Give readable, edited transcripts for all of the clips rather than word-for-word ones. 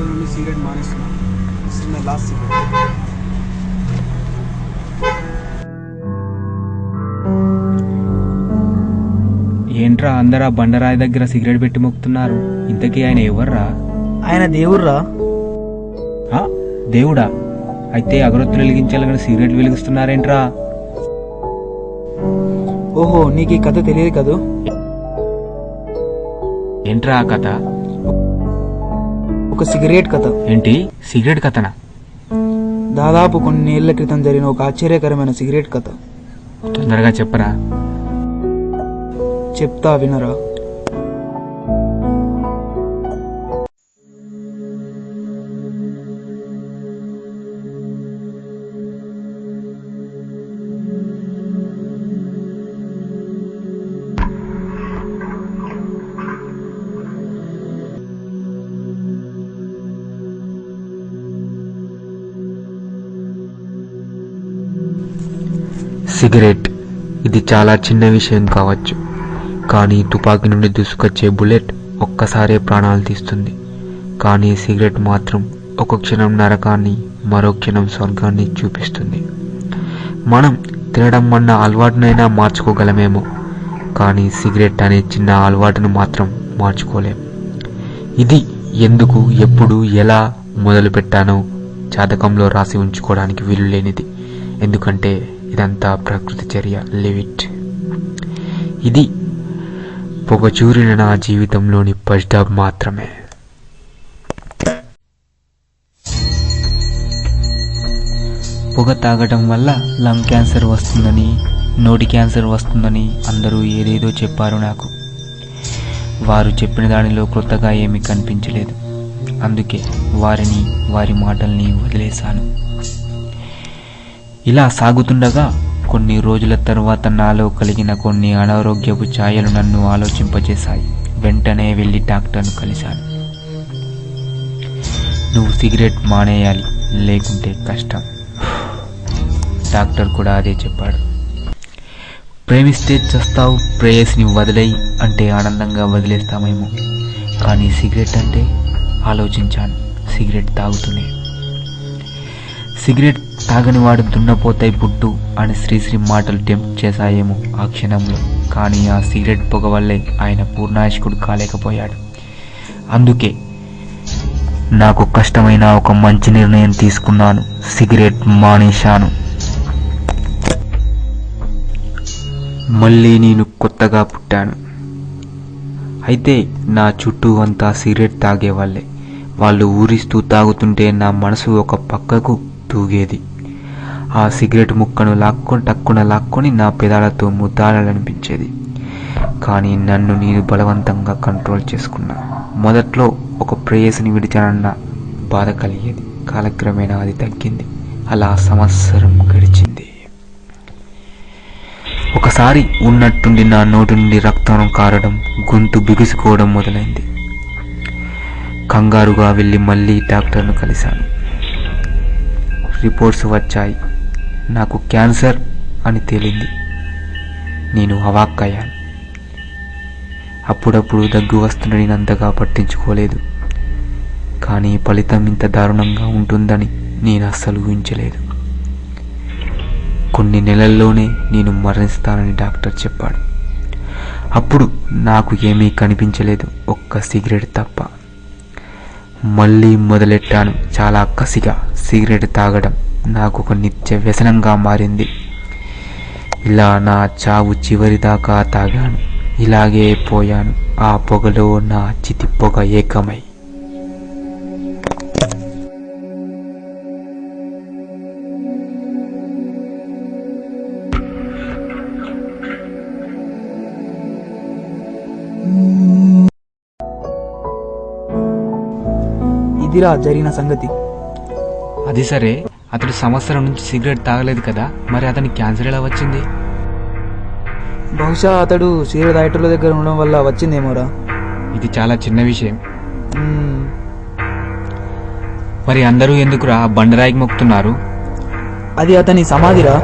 నుండి సిగరెట్ మానేస్తున్నాను. This is my last cigarette. ఏంట్రా అందరా బండరాయి దగ్గర సిగరెట్ పెట్టి మొక్కుతున్నారు? ఇంతకీ ఆయన ఎవర్రా? ఆయన దేవుర్రా. దేవుడా? అయితే అగరొత్తులు వెలిగించాలని సిగరెట్ వెలిగిస్తున్నారేంట్రా? ఓహో, నీకు ఈ కథ తెలియదు కదూ? ఏంట్రా ఆ కథ? ఒక సిగరెట్ కథ. ఏంటి సిగరెట్ కథనా? దాదాపు కొన్ని ఏళ్ల క్రితం జరిగిన ఒక ఆశ్చర్యకరమైన సిగరెట్ కథ. తొందరగా చెప్పరా. చెప్తా వినరా. సిగరెట్ ఇది చాలా చిన్న విషయం కావచ్చు, కానీ తుపాకీ నుండి దూసుకొచ్చే బుల్లెట్ ఒక్కసారే ప్రాణాలు తీస్తుంది. కానీ సిగరెట్ మాత్రం ఒక క్షణం నరకాన్ని, మరో క్షణం స్వర్గాన్ని చూపిస్తుంది. మనం తినడం అన్న అలవాటునైనా మార్చుకోగలమేమో, కానీ సిగరెట్ అనే చిన్న అలవాటును మాత్రం మార్చుకోలేం. ఇది ఎందుకు, ఎప్పుడు, ఎలా మొదలు పెట్టానో జాతకంలో రాసి ఉంచుకోవడానికి వీలు లేనిది. ఎందుకంటే ఇదంతా ప్రకృతి చర్య. Live it. ఇది పొగచూరిన నా జీవితంలోని ఫస్ట్ డాబ్ మాత్రమే. పొగ తాగటం వల్ల లంగ్ క్యాన్సర్ వస్తుందని, నోటి క్యాన్సర్ వస్తుందని అందరూ ఏదేదో చెప్పారు నాకు. వారు చెప్పిన దానిలో క్రొత్తగా ఏమీ కనిపించలేదు. అందుకే వారి మాటల్ని వదిలేశాను. ఇలా సాగుతుండగా కొన్ని రోజుల తర్వాత నాలో కలిగిన కొన్ని అనారోగ్యపు ఛాయలు నన్ను ఆలోచింపజేశాయి. వెంటనే వెళ్ళి డాక్టర్ను కలిశాను. నువ్వు సిగరెట్ మానేయాలి, లేకుంటే కష్టం. డాక్టర్ కూడా అదే చెప్పాడు. ప్రేమిస్తే చస్తావు, ప్రేయస్ని వదిలేయి అంటే ఆనందంగా వదిలేస్తామేమో, కానీ సిగరెట్ అంటే ఆలోచించాను. సిగరెట్ తాగుతూనే. సిగరెట్ తాగని వాడు దున్నపోతాయి పుట్టు అని శ్రీశ్రీ మాటలు టెంప్ట్ చేశాయేమో ఆ క్షణంలో. కానీ ఆ సిగరెట్ పొగ వల్లే ఆయన పూర్ణాయుష్కుడు కాలేకపోయాడు. అందుకే నాకు కష్టమైన ఒక మంచి నిర్ణయం తీసుకున్నాను. సిగరెట్ మానేశాను. మళ్ళీ నేను కొత్తగా పుట్టాను. అయితే నా చుట్టూ అంతా సిగరెట్ తాగేవాళ్ళే. వాళ్ళు ఊరిస్తూ తాగుతుంటే నా మనసు ఒక పక్కకు తూగేది. ఆ సిగరెట్ ముక్కను టక్కున లాక్కొని నా పెదాలతో ముద్దాడాలనిపించేది. కానీ నన్ను నేను బలవంతంగా కంట్రోల్ చేసుకున్నా. మొదట్లో ఒక ప్రేయసిని విడిచానన్న బాధ కలిగేది. కాలక్రమేణా అది తగ్గింది. అలా సంవత్సరం గడిచింది. ఒకసారి ఉన్నట్టుండి నా నోటి నుండి రక్తం కారడం, గొంతు బిగుసుకోవడం మొదలైంది. కంగారుగా వెళ్ళి మళ్ళీ డాక్టర్ను కలిశాను. రిపోర్ట్స్ వచ్చాయి. నాకు క్యాన్సర్ అని తేలింది. నేను అవాక్కయ్యాను. అప్పుడప్పుడు దగ్గు వస్తున్న నేను అంతగా పట్టించుకోలేదు. కానీ ఫలితం ఇంత దారుణంగా ఉంటుందని నేను అస్సలు ఊహించలేదు. కొన్ని నెలల్లోనే నేను మరణిస్తానని డాక్టర్ చెప్పాడు. అప్పుడు నాకు ఏమీ కనిపించలేదు, ఒక్క సిగరెట్ తప్ప. మళ్ళీ మొదలెట్టాను చాలా కసిగా. సిగరెట్ తాగడం నాకు ఒక నిత్య వ్యసనంగా మారింది. ఇలా నా చావు చివరిదాకా తాగాను. ఇలాగే పోయాను. ఆ పొగలో నా చితి పొగ ఏకమై. ఇదిరా జరిగిన సంగతి. అది సరే, అతడు సంవత్సరం నుంచి సిగరెట్ తాగలేదు కదా, మరి అతనికి క్యాన్సర్ ఎలా వచ్చింది? బహుశా అతడు సిగరెట్ తాగేటోళ్ళ దగ్గర ఉండడం వల్ల వచ్చిందేమోరా. ఇది చాలా చిన్న విషయం. మరి అందరూ ఎందుకురా బండరాయికి మొక్కుతున్నారు? అది అతని సమాధిరా.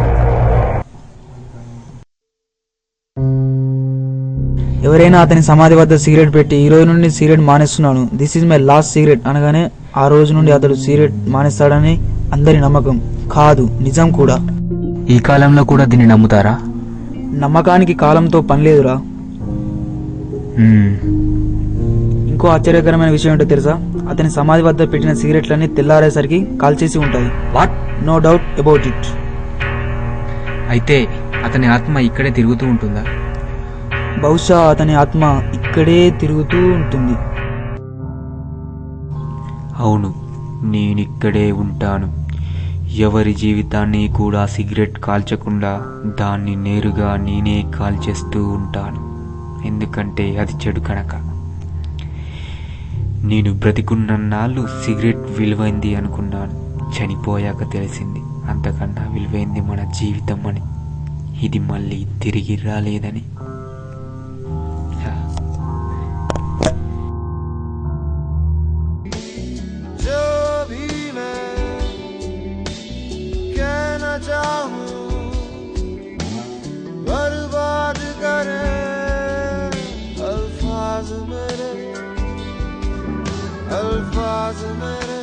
ఎవరైనా అతని సమాధి వద్ద సిగరెట్ పెట్టి ఈ రోజు నుండి సిగరెట్ మానేస్తున్నాను, this is my last cigarette అనగానే ఆ రోజు నుండి అతడు సిగరెట్ మానేస్తాడని అందరి నమ్మకం. కాదు, నిజం కూడా. ఈ కాలంలో కూడా దీన్ని నమ్ముతారా? నమ్మకానికి కాలంతో పని లేదురా. ఇంకో ఆశ్చర్యకరమైన విషయం ఏంటో తెలుసా? అతని సమాధి వద్ద పెట్టిన సిగరెట్లన్నీ తెల్లారేసరికి కాల్చేసి ఉంటాయి. What? No doubt about it. అయితే అతని ఆత్మ ఇక్కడే తిరుగుతూ ఉంటుందా? బహుశా అతని ఆత్మ ఇక్కడే తిరుగుతూ ఉంటుంది. అవును, నేనిక్కడే ఉంటాను. ఎవరి జీవితాన్ని కూడా సిగరెట్ కాల్చకుండా దాన్ని నేరుగా నేనే కాల్చేస్తూ ఉంటాను. ఎందుకంటే అది చెడు కనుక. నేను బ్రతికున్నన్నాళ్ళు సిగరెట్ విలువైంది అనుకున్నాను. చనిపోయాక తెలిసింది అంతకన్నా విలువైంది మన జీవితం అని. ఇది మళ్ళీ తిరిగి రాలేదని. बर्बाद करे अल्फाज मेरे